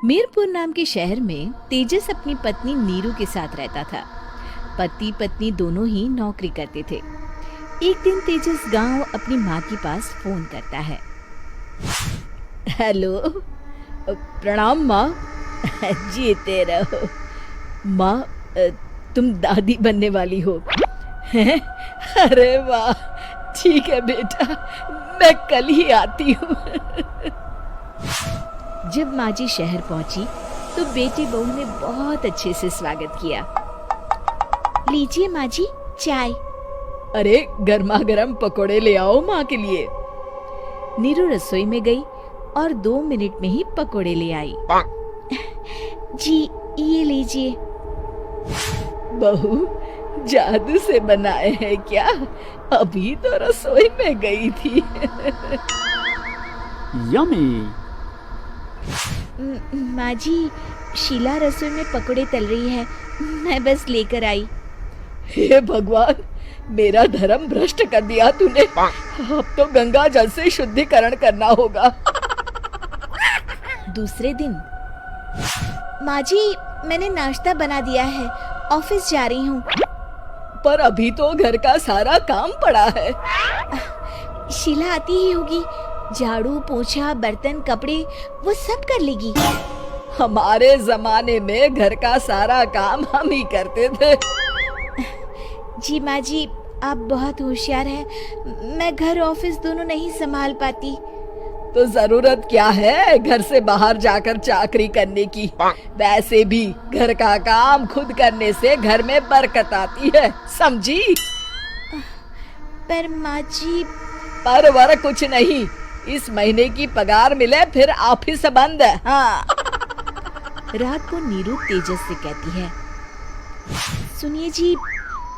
मीरपुर नाम के शहर में तेजस अपनी पत्नी नीरू के साथ रहता था। पति पत्नी दोनों ही नौकरी करते थे। एक दिन तेजस गांव अपनी माँ के पास फोन करता है। हेलो, प्रणाम माँ। जीते रहो माँ, तुम दादी बनने वाली हो हैं? अरे वाह, ठीक है बेटा, मैं कल ही आती हूँ। जब माँ जी शहर पहुंची तो बेटी बहू ने बहुत अच्छे से स्वागत किया। लीजिए माँ जी, चाय। अरे गर्मा गर्म पकोड़े ले आओ माँ के लिए। नीरू रसोई में गई और 2 मिनट में ही पकोड़े ले आई। जी ये लीजिए। बहू जादू से बनाए हैं क्या? अभी तो रसोई में गई थी। यम्मी। माँ जी, शीला रसोई में पकोड़े तल रही है, मैं बस लेकर आई। हे भगवान, मेरा धर्म भ्रष्ट कर दिया तूने। अब तो गंगा जल से शुद्धिकरण करना होगा। दूसरे दिन, माँ जी मैंने नाश्ता बना दिया है, ऑफिस जा रही हूँ। पर अभी तो घर का सारा काम पड़ा है। शीला आती ही होगी, झाड़ू पोछा बर्तन कपड़े वो सब कर लेगी। हमारे जमाने में घर का सारा काम हम ही करते थे। जी माँ जी, आप बहुत होशियार हैं, मैं घर ऑफिस दोनों नहीं संभाल पाती। तो जरूरत क्या है घर से बाहर जाकर चाकरी करने की? वैसे भी घर का काम खुद करने से घर में बरकत आती है, समझी? पर माँ जी। पर वर कुछ नहीं, इस महीने की पगार मिले फिर ऑफिस बंद। हाँ। रात को नीरू तेजस से कहती है, सुनिए जी,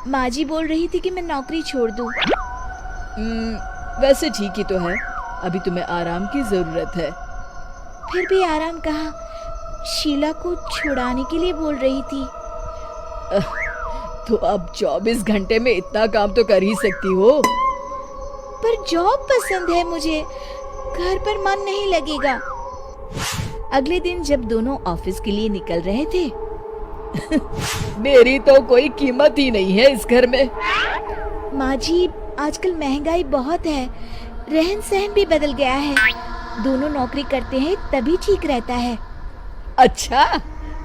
माँ जी बोल रही थी कि मैं नौकरी छोड़ दूं। वैसे ठीक ही तो है, अभी तुम्हें आराम की जरूरत है। फिर भी आराम कहाँ, शीला को छुड़ाने के लिए बोल रही थी। तो अब 24 घंटे में इतना काम तो कर ही सकती हो। पर जॉब पसंद है मुझे, घर पर मन नहीं लगेगा। अगले दिन जब दोनों ऑफिस के लिए निकल रहे थे, मेरी तो कोई कीमत ही नहीं है इस घर में। माँ जी, आजकल महंगाई बहुत है, रहन सहन भी बदल गया है, दोनों नौकरी करते हैं तभी ठीक रहता है। अच्छा,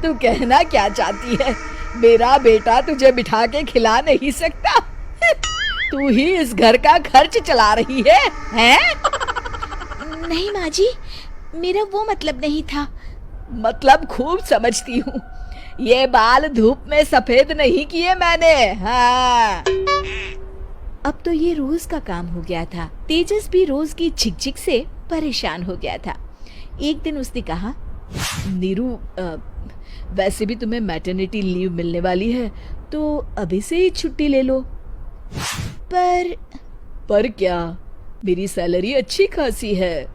तू कहना क्या चाहती है? मेरा बेटा तुझे बिठा के खिला नहीं सकता? तू ही इस घर का खर्च चला रही है, हैं? नहीं माँ जी, मेरा वो मतलब नहीं था। मतलब खूब समझती हूँ, ये बाल धूप में सफेद नहीं किए मैंने। हाँ। अब तो ये रोज का काम हो गया था। तेजस भी रोज की झिकझिक से परेशान हो गया था। एक दिन उसने कहा, नीरू, वैसे भी तुम्हें मैटरनिटी लीव मिलने वाली है, तो अभी से ही छुट्टी ले लो। पर क्या, मेरी सैलरी अच्छी खासी है।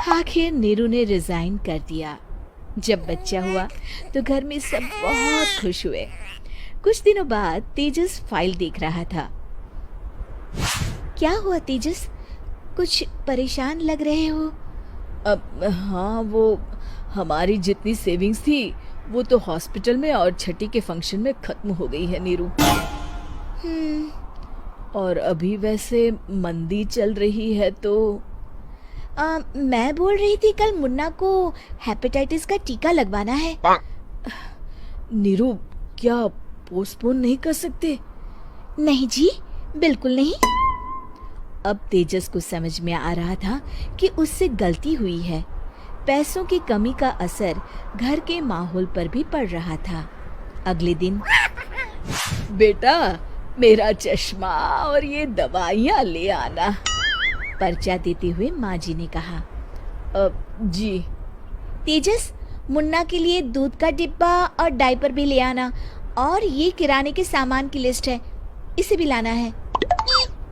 आखिर नीरू ने रिजाइन कर दिया। जब बच्चा हुआ तो घर में सब बहुत खुश हुए। कुछ दिनों बाद तेजस फाइल देख रहा था। क्या हुआ तेजस, कुछ परेशान लग रहे हो? हाँ, वो हमारी जितनी सेविंग्स थी वो तो हॉस्पिटल में और छठी के फंक्शन में खत्म हो गई है नीरू। और अभी वैसे मंदी चल रही है तो मैं बोल रही थी कल मुन्ना को हेपेटाइटिस का टीका लगवाना है। नीरू, क्या पोस्टपोन नहीं कर सकते? नहीं जी, बिल्कुल नहीं। अब तेजस को समझ में आ रहा था कि उससे गलती हुई है। पैसों की कमी का असर घर के माहौल पर भी पड़ रहा था। अगले दिन, बेटा मेरा चश्मा और ये दवाइयाँ ले आना, पर्चा देते हुए माँ जी ने कहा। जी। तेजस, मुन्ना के लिए दूध का डिब्बा और डायपर भी ले आना, और ये किराने के सामान की लिस्ट है, इसे भी लाना है।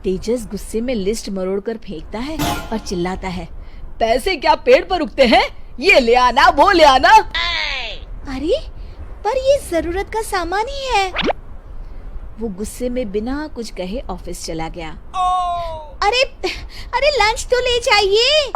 तेजस गुस्से में लिस्ट मरोड़कर फेंकता है और चिल्लाता है, पैसे क्या पेड़ पर उगते हैं? ये ले आना, वो ले आना। अरे पर ये जरूरत का सामान ही है। वो गुस्से में बिना कुछ कहे ऑफिस चला गया। अरे लंच तो ले जाइए।